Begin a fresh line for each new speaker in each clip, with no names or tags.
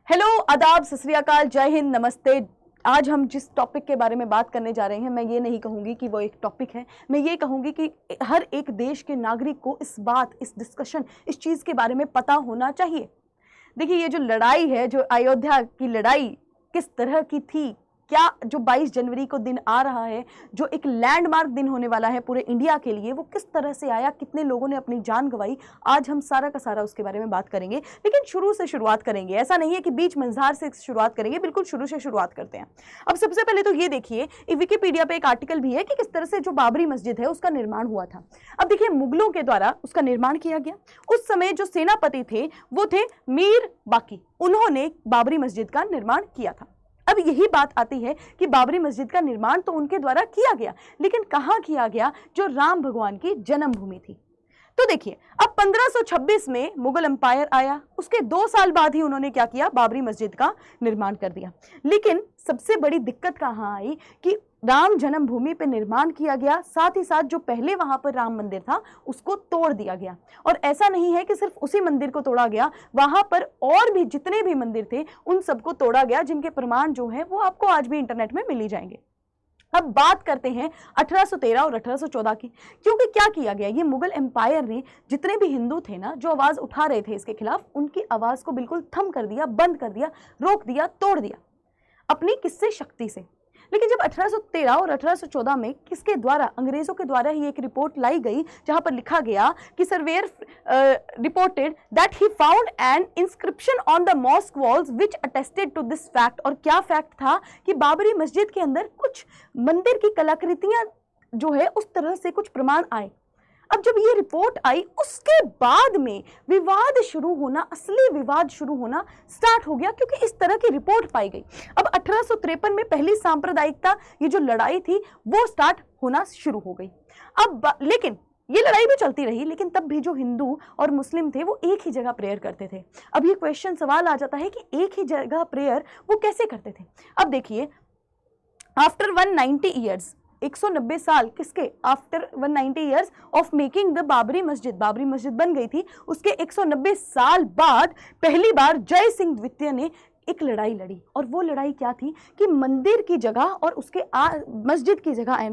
Hello, आदाब, सत श्री अकाल, जय हिंद, नमस्ते। आज हम जिस टॉपिक के बारे में बात करने जा रहे हैं, मैं ये नहीं कहूँगी कि वो एक टॉपिक है, मैं ये कहूँगी कि हर एक देश के नागरिक को इस डिस्कशन, इस चीज़ के बारे में पता होना चाहिए। देखिए, ये जो लड़ाई है, जो अयोध्या की लड़ाई किस तरह की थी, क्या जो 22 जनवरी को दिन आ रहा है, जो एक लैंडमार्क दिन होने वाला है पूरे इंडिया के लिए, वो किस तरह से आया, कितने लोगों ने अपनी जान गंवाई, आज हम सारा का सारा उसके बारे में बात करेंगे। लेकिन शुरू से शुरुआत करेंगे, ऐसा नहीं है कि बीच मंझार से शुरुआत करेंगे, बिल्कुल शुरू से शुरुआत करते हैं। अब सबसे पहले तो ये देखिए, विकिपीडिया पे एक आर्टिकल भी है कि किस तरह से जो बाबरी मस्जिद है उसका निर्माण हुआ था। अब देखिए, मुगलों के द्वारा उसका निर्माण किया गया। उस समय जो सेनापति थे वो थे मीर बाकी, उन्होंने बाबरी मस्जिद का निर्माण किया था। अब यही बात आती है कि बाबरी मस्जिद का निर्माण तो उनके द्वारा किया गया, लेकिन कहां किया गया? जो राम भगवान की जन्मभूमि थी। तो देखिए, अब 1526 में मुगल एम्पायर आया, उसके 2 साल बाद ही उन्होंने क्या किया? बाबरी मस्जिद का निर्माण कर दिया। लेकिन सबसे बड़ी दिक्कत कहां आई कि राम जन्मभूमि पे निर्माण किया गया, साथ ही साथ जो पहले वहां पर राम मंदिर था उसको तोड़ दिया गया। और ऐसा नहीं है कि सिर्फ उसी मंदिर को तोड़ा गया, वहां पर और भी जितने भी मंदिर थे उन सबको तोड़ा गया, जिनके प्रमाण जो है वो आपको आज भी इंटरनेट में मिल ही जाएंगे। अब बात करते हैं 1813 और 1814 की, क्योंकि क्या किया गया? ये मुगल एम्पायर ने जितने भी हिंदू थे ना, जो आवाज उठा रहे थे इसके खिलाफ, उनकी आवाज को बिल्कुल थम कर दिया, बंद कर दिया, रोक दिया, तोड़ दिया अपनी किससे? शक्ति से। लेकिन जब 1813 और 1814 में किसके द्वारा? अंग्रेजों के द्वारा ही एक रिपोर्ट लाई गई, जहां पर लिखा गया कि surveyor reported that he found an inscription on the mosque walls which attested to this fact. और क्या फैक्ट था? कि बाबरी मस्जिद के अंदर कुछ मंदिर की कलाकृतियां जो है उस तरह से कुछ प्रमाण आए। अब जब ये रिपोर्ट आई, उसके बाद में विवाद शुरू होना, असली विवाद शुरू होना स्टार्ट हो गया, क्योंकि इस तरह की रिपोर्ट पाई गई। अब 1853 में पहली सांप्रदायिकता, ये जो लड़ाई थी वो स्टार्ट होना शुरू हो गई। अब लेकिन ये लड़ाई भी चलती रही, लेकिन तब भी जो हिंदू और मुस्लिम थे वो एक ही जगह प्रेयर करते थे। अब ये क्वेश्चन, सवाल आ जाता है कि एक ही जगह प्रेयर वो कैसे करते थे? अब देखिए, आफ्टर 190 ईयर्स, 190 साल किसके? After 190 years of making the Babri मस्जिद, बाबरी मस्जिद बन गई थी, उसके 190 साल बाद पहली बार जय सिंह द्वितीय ने एक लड़ाई लड़ी। और वो लड़ाई क्या थी? कि मंदिर की जगह और उसके मस्जिद की जगह,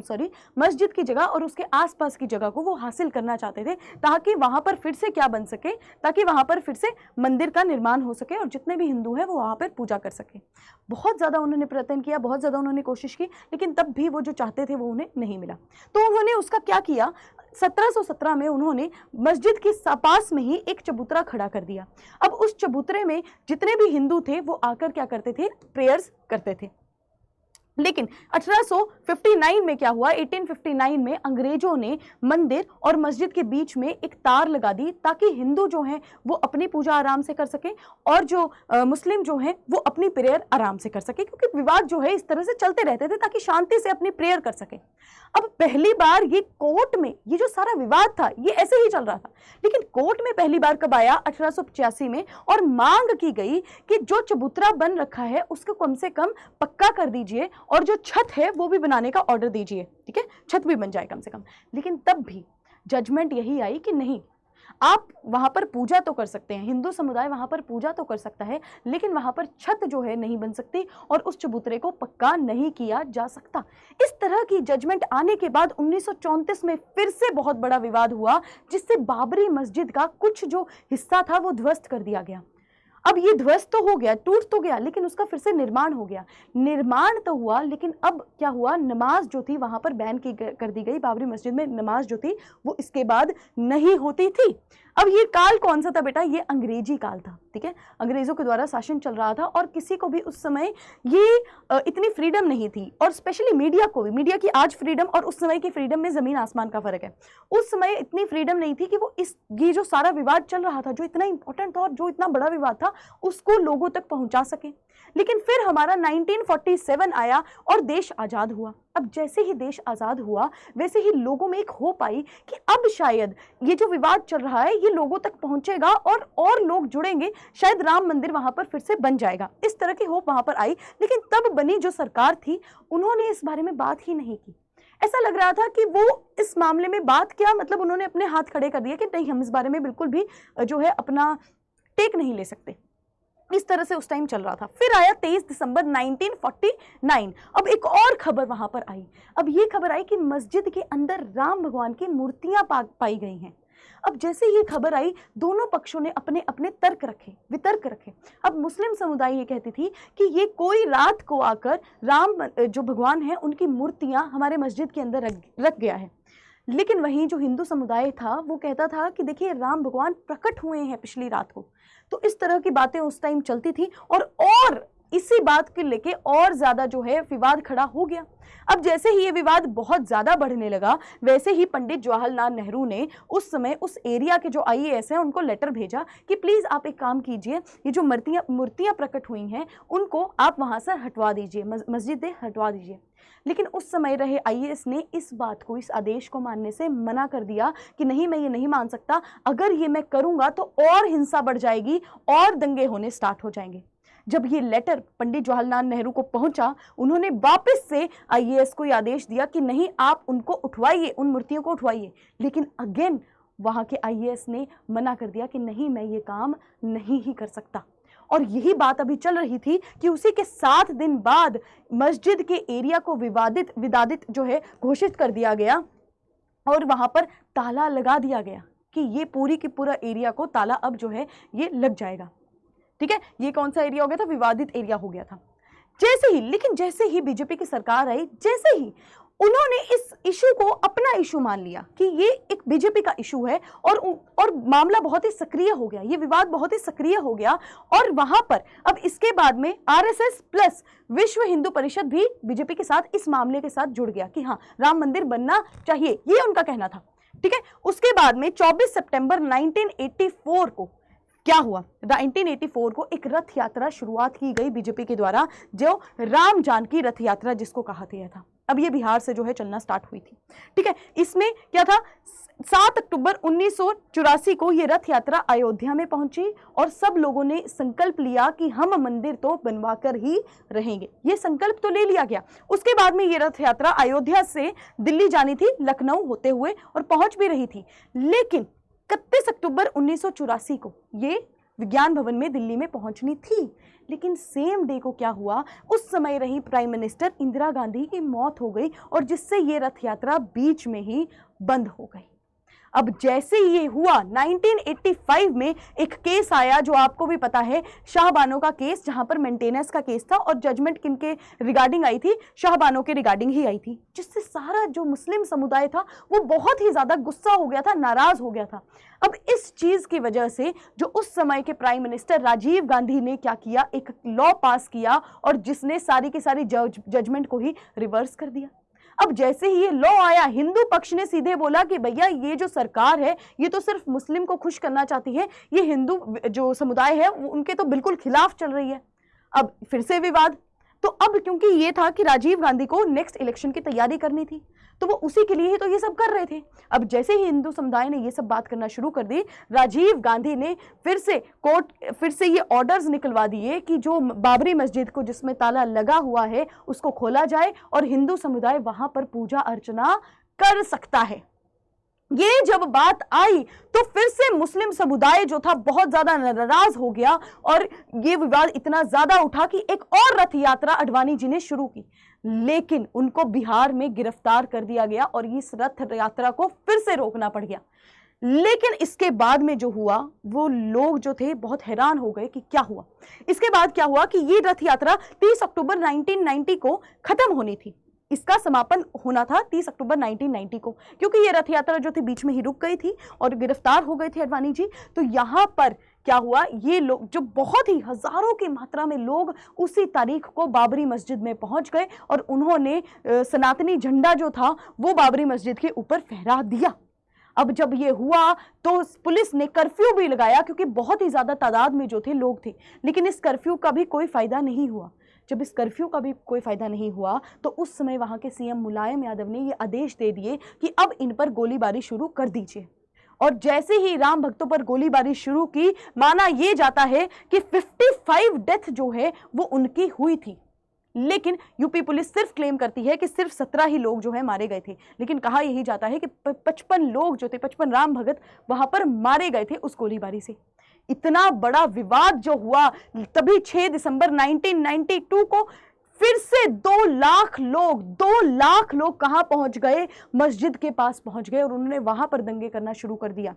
मस्जिद की जगह और उसके आसपास की जगह को वो हासिल करना चाहते थे, ताकि वहां पर फिर से क्या बन सके? ताकि वहां पर फिर से मंदिर का निर्माण हो सके और जितने भी हिंदू हैं वो वहां पर पूजा कर सके। बहुत ज्यादा उन्होंने प्रयत्न किया, बहुत ज्यादा उन्होंने कोशिश की, लेकिन तब भी वो जो चाहते थे वो उन्हें नहीं मिला। तो उन्होंने उसका क्या किया? 1717 में उन्होंने मस्जिद के पास में ही एक चबूतरा खड़ा कर दिया। अब उस चबूतरे में जितने भी हिंदू थे वो आकर क्या करते थे? प्रेयर्स करते थे। लेकिन 1859 में क्या हुआ? 1859 में अंग्रेजों ने मंदिर और मस्जिद के बीच में एक तार लगा दी, ताकि हिंदू जो हैं वो अपनी पूजा आराम से कर सके और जो मुस्लिम जो हैं वो अपनी प्रेयर आराम से कर सके, क्योंकि विवाद जो है इस तरह से चलते रहते थे, ताकि शांति से अपनी प्रेयर कर सके। अब पहली बार ये कोर्ट में, ये जो सारा विवाद था ये ऐसे ही चल रहा था, लेकिन कोर्ट में पहली बार कब आया? 1885 में, और मांग की गई कि जो चबूतरा बन रखा है उसको कम से कम पक्का कर दीजिए और जो छत है वो भी बनाने का ऑर्डर दीजिए, ठीक है, छत भी बन जाए कम से कम। लेकिन तब भी जजमेंट यही आई कि नहीं, आप वहां पर पूजा तो कर सकते हैं, हिंदू समुदाय वहां पर पूजा तो कर सकता है, लेकिन वहां पर छत जो है नहीं बन सकती और उस चबूतरे को पक्का नहीं किया जा सकता। इस तरह की जजमेंट आने के बाद 1934 में फिर से बहुत बड़ा विवाद हुआ, जिससे बाबरी मस्जिद का कुछ जो हिस्सा था वो ध्वस्त कर दिया गया। अब ये ध्वस्त तो हो गया, टूट तो गया, लेकिन उसका फिर से निर्माण हो गया। निर्माण तो हुआ, लेकिन अब क्या हुआ? नमाज जो थी वहां पर बैन कर दी गई। बाबरी मस्जिद में नमाज जो थी वो इसके बाद नहीं होती थी। अब ये काल कौन सा था बेटा? ये अंग्रेजी काल था, ठीक है, अंग्रेजों के द्वारा शासन चल रहा था और किसी को भी उस समय ये इतनी फ्रीडम नहीं थी, और स्पेशली मीडिया को भी। मीडिया की आज फ्रीडम और उस समय की फ्रीडम में जमीन आसमान का फर्क है। उस समय इतनी फ्रीडम नहीं थी कि वो ये जो सारा विवाद चल रहा था, जो इतना इंपॉर्टेंट था और जो इतना बड़ा विवाद था, उसको लोगों तक पहुंचा सके। लेकिन फिर हमारा 1947 आया और देश आजाद हुआ। अब जैसे ही देश आजाद हुआ वैसे ही लोगों में एक होप आई कि अब शायद ये जो विवाद चल रहा है ये लोगों तक पहुंचेगा और लोग जुड़ेंगे, शायद राम मंदिर वहां पर फिर से बन जाएगा। इस तरह की होप वहां पर आई। लेकिन तब बनी जो सरकार थी उन्होंने इस बारे में बात ही नहीं की। ऐसा लग रहा था कि वो इस मामले में बात क्या, मतलब उन्होंने अपने हाथ खड़े कर दिए कि नहीं, हम इस बारे में बिल्कुल भी जो है अपना टेक नहीं ले सकते। इस तरह से उस टाइम चल रहा था। फिर आया 23 दिसंबर 1949। अब एक और खबर वहां पर आई। अब ये खबर आई कि मस्जिद के अंदर राम भगवान की मूर्तियां पाई गई हैं। अब जैसे ये खबर आई, दोनों पक्षों ने अपने अपने वितर्क रखे। अब मुस्लिम समुदाय ये कहती थी कि ये कोई रात को आकर राम जो भगवान है उनकी मूर्तियां हमारे मस्जिद के अंदर रख गया है। लेकिन वहीं जो हिंदू समुदाय था वो कहता था कि देखिए राम भगवान प्रकट हुए हैं पिछली रात को। तो इस तरह की बातें उस टाइम चलती थी और इसी बात के लेके और ज्यादा जो है विवाद खड़ा हो गया। अब जैसे ही ये विवाद बहुत ज्यादा बढ़ने लगा, वैसे ही पंडित जवाहरलाल नेहरू ने उस समय उस एरिया के जो आईएएस हैं उनको लेटर भेजा कि प्लीज आप एक काम कीजिए, ये जो मूर्तियां प्रकट हुई हैं उनको आप वहां से हटवा दीजिए, मस्जिद से हटवा दीजिए। लेकिन उस समय रहे आईएएस ने इस बात को, इस आदेश को मानने से मना कर दिया कि नहीं, मैं ये नहीं मान सकता, अगर ये मैं करूंगा तो और हिंसा बढ़ जाएगी और दंगे होने स्टार्ट हो जाएंगे। जब ये लेटर पंडित जवाहरलाल नेहरू को पहुंचा, उन्होंने वापस से आईएएस को आदेश दिया कि नहीं, आप उनको उठवाइए, उन मूर्तियों को उठवाइए। लेकिन अगेन वहां के आईएएस ने मना कर दिया कि नहीं, मैं ये काम नहीं ही कर सकता। और यही बात अभी चल रही थी कि उसी के 7 दिन बाद मस्जिद के एरिया को विवादित जो है घोषित कर दिया गया और वहां पर ताला लगा दिया गया कि ये पूरी की पूरा एरिया को ताला अब जो है ये लग जाएगा। ठीक है, ये कौन सा एरिया हो गया था? विवादित एरिया हो गया था। लेकिन जैसे ही बीजेपी की सरकार आई, जैसे ही उन्होंने इस इशू को अपना इशू मान लिया कि ये एक बीजेपी का इशू है और मामला बहुत ही सक्रिय हो गया, ये विवाद बहुत ही सक्रिय हो गया। और वहां पर अब इसके बाद में आरएसएस प्लस विश्व हिंदू परिषद भी बीजेपी के साथ इस मामले के साथ जुड़ गया कि हाँ, राम मंदिर बनना चाहिए, ये उनका कहना था। ठीक है, उसके बाद में 24 सितंबर 1984 को क्या हुआ? 1984 को एक रथ यात्रा शुरुआत की गई बीजेपी के द्वारा, जो राम जानकी रथ यात्रा जिसको कहा गया था। अब ये बिहार से जो है चलना स्टार्ट हुई थी। ठीक है, इसमें क्या था? 7 अक्टूबर 1984 को ये रथ यात्रा अयोध्या में पहुंची और सब लोगों ने संकल्प लिया कि हम मंदिर तो बनवाकर ही रहेंगे। ये संकल्प तो ले लिया गया। उसके बाद में ये रथ यात्रा अयोध्या से दिल्ली जानी थी, लखनऊ होते हुए, और पहुंच भी रही थी। लेकिन 31 अक्टूबर 1984 को ये विज्ञान भवन में दिल्ली में पहुंचनी थी। लेकिन सेम डे को क्या हुआ? उस समय रही प्राइम मिनिस्टर इंदिरा गांधी की मौत हो गई और जिससे ये रथ यात्रा बीच में ही बंद हो गई। अब जैसे ये हुआ, 1985 में एक केस आया जो आपको भी पता है, शाहबानो का केस, जहां पर मेंटेनेंस का केस था और जजमेंट किनके रिगार्डिंग आई थी? शाहबानो के रिगार्डिंग ही आई थी, जिससे सारा जो मुस्लिम समुदाय था वो बहुत ही ज्यादा गुस्सा हो गया था, नाराज हो गया था। अब इस चीज की वजह से जो उस समय के प्राइम मिनिस्टर राजीव गांधी ने क्या किया, एक लॉ पास किया और जिसने सारी की सारी जजमेंट को ही रिवर्स कर दिया। अब जैसे ही ये लॉ आया, हिंदू पक्ष ने सीधे बोला कि भैया ये जो सरकार है ये तो सिर्फ मुस्लिम को खुश करना चाहती है, ये हिंदू जो समुदाय है उनके तो बिल्कुल खिलाफ चल रही है। अब फिर से विवाद। तो अब क्योंकि ये था कि राजीव गांधी को नेक्स्ट इलेक्शन की तैयारी करनी थी, तो वो उसी के लिए ही तो ये सब कर रहे थे। अब जैसे ही हिंदू समुदाय ने ये सब बात करना शुरू कर दी, राजीव गांधी ने फिर से ये ऑर्डर्स निकलवा दिए कि जो बाबरी मस्जिद को जिसमें ताला लगा हुआ है उसको खोला जाए और हिंदू समुदाय वहां पर पूजा अर्चना कर सकता है। ये जब बात आई तो फिर से मुस्लिम समुदाय जो था बहुत ज्यादा नाराज हो गया और ये विवाद इतना ज्यादा उठा कि एक और रथ यात्रा अडवाणी जी ने शुरू की, लेकिन उनको बिहार में गिरफ्तार कर दिया गया और इस रथ यात्रा को फिर से रोकना पड़ गया। लेकिन इसके बाद में जो हुआ, वो लोग जो थे बहुत हैरान हो गए कि क्या हुआ। इसके बाद क्या हुआ कि ये रथ यात्रा 30 अक्टूबर 1990 को खत्म होनी थी, इसका समापन होना था 30 अक्टूबर 1990 को, क्योंकि ये रथ यात्रा जो थी बीच में ही रुक गई थी और गिरफ्तार हो गए थे अडवाणी जी। तो यहाँ पर क्या हुआ, ये लोग जो बहुत ही हजारों की मात्रा में लोग उसी तारीख को बाबरी मस्जिद में पहुंच गए और उन्होंने सनातनी झंडा जो था वो बाबरी मस्जिद के ऊपर फहरा दिया। अब जब ये हुआ तो पुलिस ने कर्फ्यू भी लगाया, क्योंकि बहुत ही ज्यादा तादाद में जो थे लोग थे, लेकिन इस कर्फ्यू का भी कोई फायदा नहीं हुआ। जब इस कर्फ्यू का भी कोई फायदा नहीं हुआ तो उस समय वहां के सीएम मुलायम यादव ने ये आदेश दे दिए कि अब इन पर गोलीबारी शुरू कर दीजिए। और जैसे ही राम भक्तों पर गोलीबारी शुरू की, माना यह जाता है कि 55 डेथ जो है वो उनकी हुई थी। लेकिन यूपी पुलिस सिर्फ क्लेम करती है कि सिर्फ 17 ही लोग जो है मारे गए थे, लेकिन कहा यही जाता है कि 55 लोग जो थे, 55 राम भगत वहां पर मारे गए थे उस गोलीबारी से। इतना बड़ा विवाद जो हुआ, तभी 6 दिसंबर 1992 को फिर से 2 लाख लोग कहां पहुंच गए, मस्जिद के पास पहुंच गए और उन्होंने वहां पर दंगे करना शुरू कर दिया।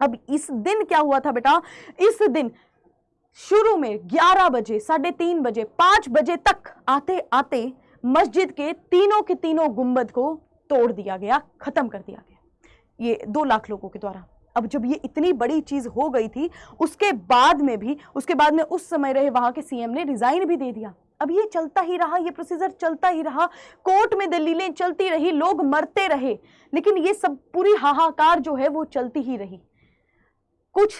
अब इस दिन क्या हुआ था बेटा, इस दिन शुरू में 11 बजे, 3:30 बजे, 5 बजे तक आते आते मस्जिद के तीनों गुंबद को तोड़ दिया गया, खत्म कर दिया गया, ये 2 लाख लोगों के द्वारा। अब जब ये इतनी बड़ी चीज हो गई थी, उसके बाद में उस समय रहे वहां के सीएम ने रिजाइन भी दे दिया। अब ये चलता ही रहा, ये प्रोसीजर चलता ही रहा, कोर्ट में दलीलें चलती रही, लोग मरते रहे, लेकिन ये सब पूरी हाहाकार जो है वो चलती ही रही। कुछ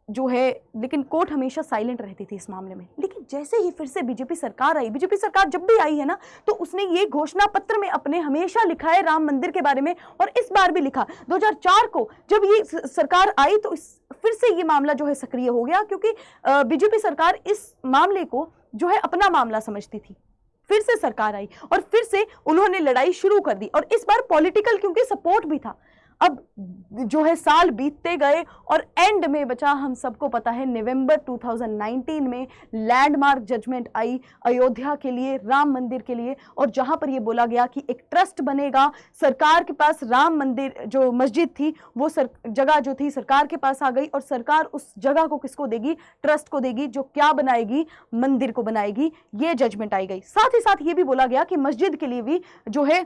जो है, लेकिन कोर्ट हमेशा साइलेंट रहती थी इस मामले में। लेकिन जैसे ही फिर से बीजेपी सरकार आई, बीजेपी सरकार जब भी आई है ना, तो उसने ये घोषणा पत्र में अपने हमेशा लिखा है राम मंदिर के बारे में, और इस बार भी लिखा। 2004 को जब ये सरकार आई तो फिर से ये मामला जो है सक्रिय हो गया, क्योंकि बीजेपी सरकार इस मामले को जो है अपना मामला समझती थी। फिर से सरकार आई और फिर से उन्होंने लड़ाई शुरू कर दी, और इस बार पॉलिटिकल क्योंकि सपोर्ट भी था। अब जो है साल बीतते गए और एंड में बचा, हम सबको पता है, नवंबर 2019 में लैंडमार्क जजमेंट आई अयोध्या के लिए, राम मंदिर के लिए, और जहां पर ये बोला गया कि एक ट्रस्ट बनेगा। सरकार के पास राम मंदिर जो मस्जिद थी वो जगह जो थी सरकार के पास आ गई, और सरकार उस जगह को किसको देगी, ट्रस्ट को देगी, जो क्या बनाएगी, मंदिर को बनाएगी। ये जजमेंट आई गई। साथ ही साथ ये भी बोला गया कि मस्जिद के लिए भी जो है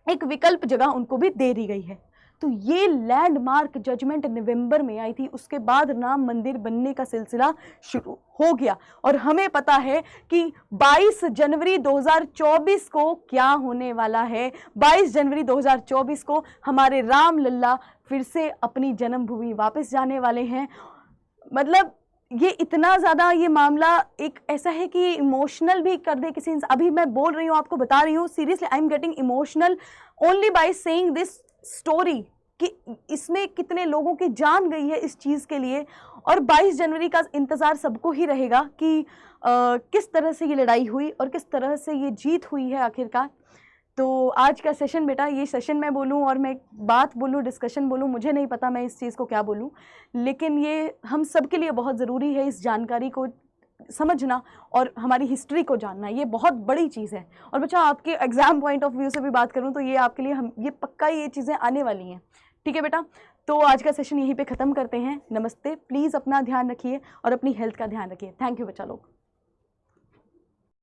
एक विकल्प जगह उनको भी दे दी गई है। तो ये लैंडमार्क जजमेंट नवंबर में आई थी। उसके बाद राम मंदिर बनने का सिलसिला शुरू हो गया, और हमें पता है कि 22 जनवरी 2024 को क्या होने वाला है। 22 जनवरी 2024 को हमारे राम लल्ला फिर से अपनी जन्मभूमि वापस जाने वाले हैं। मतलब ये इतना ज़्यादा, ये मामला एक ऐसा है कि इमोशनल भी कर दे किसी इंसान। अभी मैं बोल रही हूँ, आपको बता रही हूँ, seriously I am getting emotional only by saying this story, कि इसमें कितने लोगों की जान गई है इस चीज़ के लिए। और 22 जनवरी का इंतज़ार सबको ही रहेगा कि किस तरह से ये लड़ाई हुई और किस तरह से ये जीत हुई है आखिरकार। तो आज का सेशन बेटा, ये सेशन मैं बोलूँ और मैं बात बोलूँ, डिस्कशन बोलूँ, मुझे नहीं पता मैं इस चीज़ को क्या बोलूँ, लेकिन ये हम सब के लिए बहुत ज़रूरी है इस जानकारी को समझना और हमारी हिस्ट्री को जानना। ये बहुत बड़ी चीज़ है। और बच्चा, आपके एग्जाम पॉइंट ऑफ व्यू से भी बात करूँ तो ये आपके लिए ये पक्का ये चीज़ें आने वाली हैं। ठीक है बेटा, तो आज का सेशन यहीं पे ख़त्म करते हैं। नमस्ते। प्लीज़ अपना ध्यान रखिए और अपनी हेल्थ का ध्यान रखिए। थैंक यू बच्चा लोग।